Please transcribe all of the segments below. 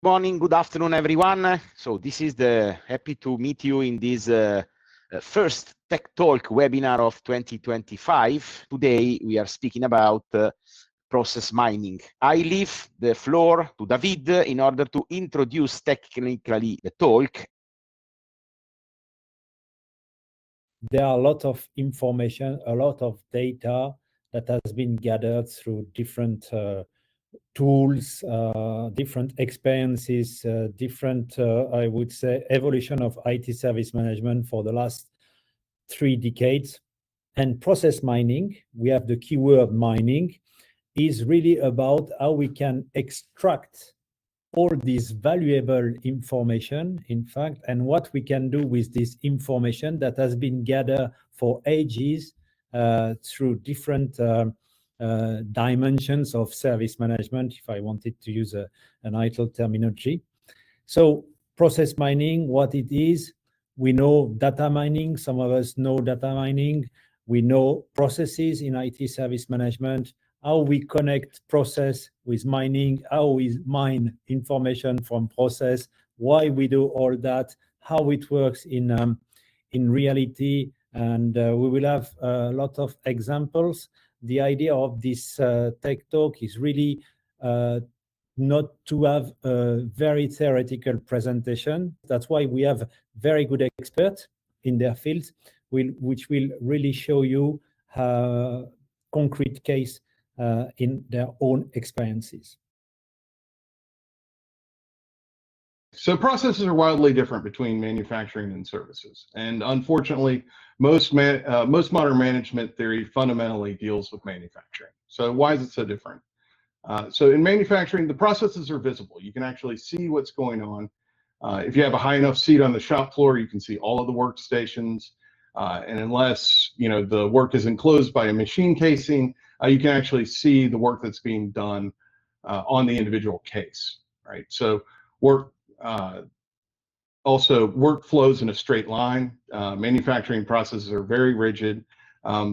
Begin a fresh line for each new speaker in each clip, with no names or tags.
Morning, good afternoon, everyone. So this is happy to meet you in this first Tech Talk webinar of 2025. Today we are speaking about process mining. I leave the floor to Davide in order to introduce technically the talk.
There are a lot of information, a lot of data that has been gathered through different tools, different experiences, different, I would say, evolution of IT service management for the last 3 decades. And process mining, we have the keyword mining, is really about how we can extract all this valuable information, in fact, and what we can do with this information that has been gathered for ages through different dimensions of service management, if I wanted to use an idle terminology. So process mining, what it is, we know data mining. Some of us know data mining. We know processes in IT service management, how we connect process with mining, how we mine information from process, why we do all that, how it works in reality, and we will have a lot of examples. The idea of this tech talk is really not to have a very theoretical presentation. That's why we have very good experts in their fields, which will really show you concrete case in their own experiences.
So processes are wildly different between manufacturing and services. And unfortunately, most modern management theory fundamentally deals with manufacturing. So why is it so different? So in manufacturing, the processes are visible. You can actually see what's going on. If you have a high enough seat on the shop floor, you can see all of the workstations. And unless the work is enclosed by a machine casing, you can actually see the work that's being done on the individual case, right? So also work flows in a straight line. Manufacturing processes are very rigid.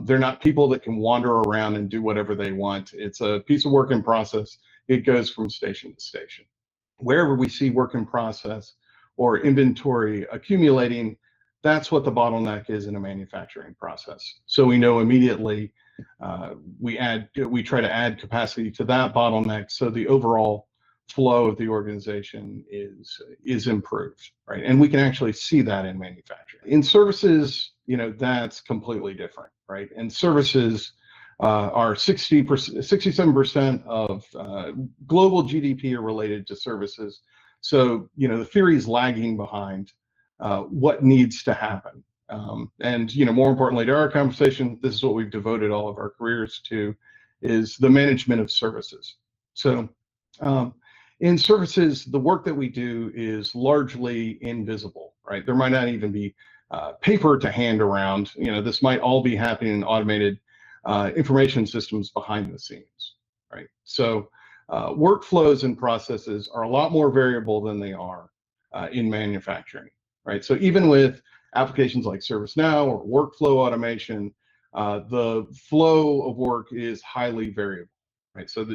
They're not people that can wander around and do whatever they want. It's a piece of work in process. It goes from station to station. Wherever we see work in process or inventory accumulating, that's what the bottleneck is in a manufacturing process. So we know immediately we try to add capacity to that bottleneck so the overall flow of the organization is improved, right? And we can actually see that in manufacturing. In services, that's completely different, right? And services are 67% of global GDP are related to services. So, the theory is lagging behind what needs to happen. And, more importantly to our conversation, this is what we've devoted all of our careers to, is the management of services. So in services, the work that we do is largely invisible, right? There might not even be paper to hand around. This might all be happening in automated information systems behind the scenes, right? So workflows and processes are a lot more variable than they are in manufacturing, right? So even with applications like ServiceNow or workflow automation, the flow of work is highly variable, right? So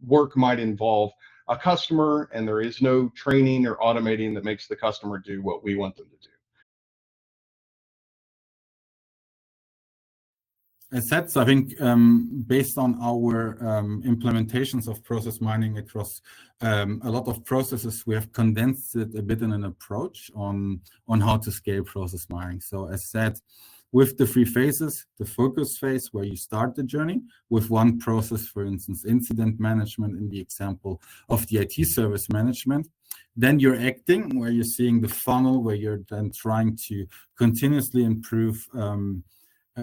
work might involve a customer, and there is no training or automating that makes the customer do what we want them to do.
As said, so I think based on our implementations of process mining across a lot of processes, we have condensed it a bit in an approach on how to scale process mining. So as said, with the 3 phases, the focus phase where you start the journey with one process, for instance, incident management in the example of the IT service management. Then you're acting, where you're seeing the funnel, where you're then trying to continuously improve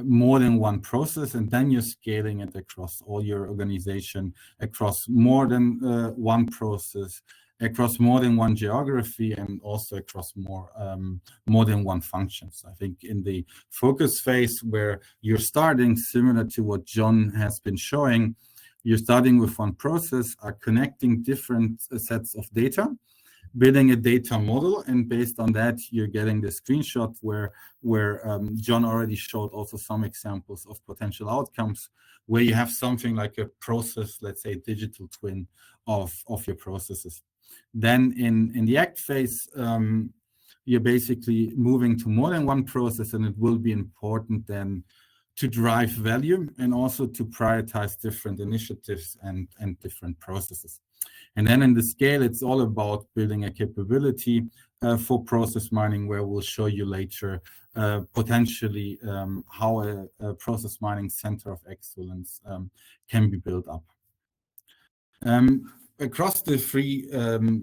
more than one process, and then you're scaling it across all your organization, across more than one process, across more than one geography, and also across more than one function. So I think in the focus phase, where you're starting similar to what John has been showing, you're starting with one process, are connecting different sets of data, building a data model, and based on that, you're getting the screenshot where John already showed also some examples of potential outcomes, where you have something like a process, let's say digital twin of your processes. Then in the act phase, you're basically moving to more than one process, and it will be important then to drive value and also to prioritize different initiatives and different processes. And then in the scale, it's all about building a capability for process mining, where we'll show you later potentially how a process mining center of excellence can be built up. Across the three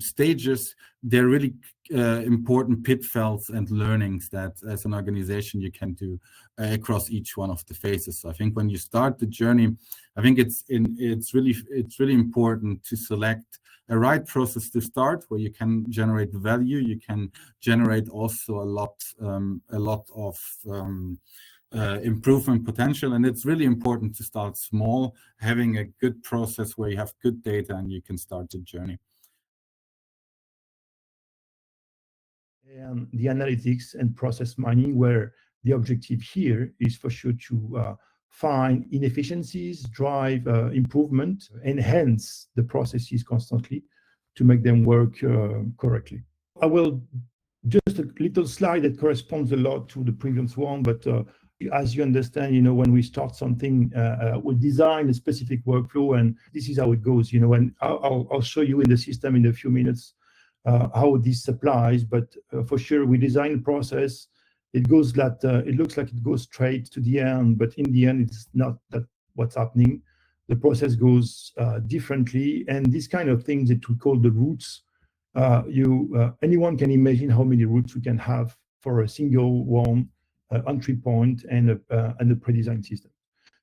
stages, there are really important pitfalls and learnings that as an organization you can do across each one of the phases. So I think when you start the journey, I think it's really important to select a right process to start, where you can generate value, you can generate also a lot of improvement potential. And it's really important to start small, having a good process where you have good data and you can start the journey.
And the analytics and process mining, where the objective here is for sure to find inefficiencies, drive improvement, enhance the processes constantly to make them work correctly. I will just a little slide that corresponds a lot to the previous one, but as you understand, when we start something, we design a specific workflow, and this is how it goes, and I'll show you in the system in a few minutes how this applies, but for sure we design the process. It goes that it looks like it goes straight to the end, but in the end, it's not that what's happening. The process goes differently, and these kind of things that we call the routes. Anyone can imagine how many routes we can have for a single one entry point and a pre-designed system.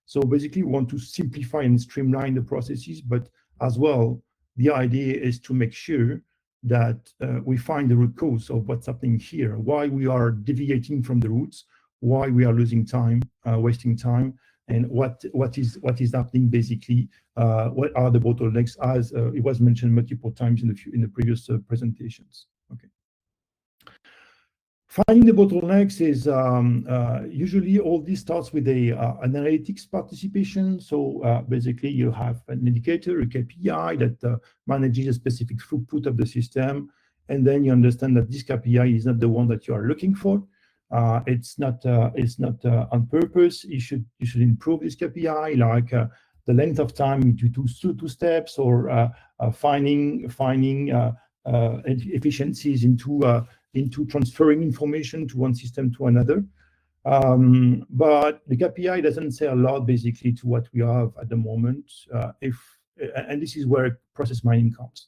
So basically, we want to simplify and streamline the processes, but as well, the idea is to make sure that we find the root cause of what's happening here, why we are deviating from the routes, why we are losing time, wasting time, and what is happening basically. What are the bottlenecks, as it was mentioned multiple times in the previous presentations. Okay. Finding the bottlenecks is usually all this starts with a analytics participation. So basically you have an indicator, a KPI that manages a specific throughput of the system. And then you understand that this KPI is not the one that you are looking for. It's not on purpose. You should improve this KPI, like the length of time into two steps, or finding efficiencies into transferring information to one system to another. But the KPI doesn't say a lot basically to what we have at the moment. And this is where process mining comes.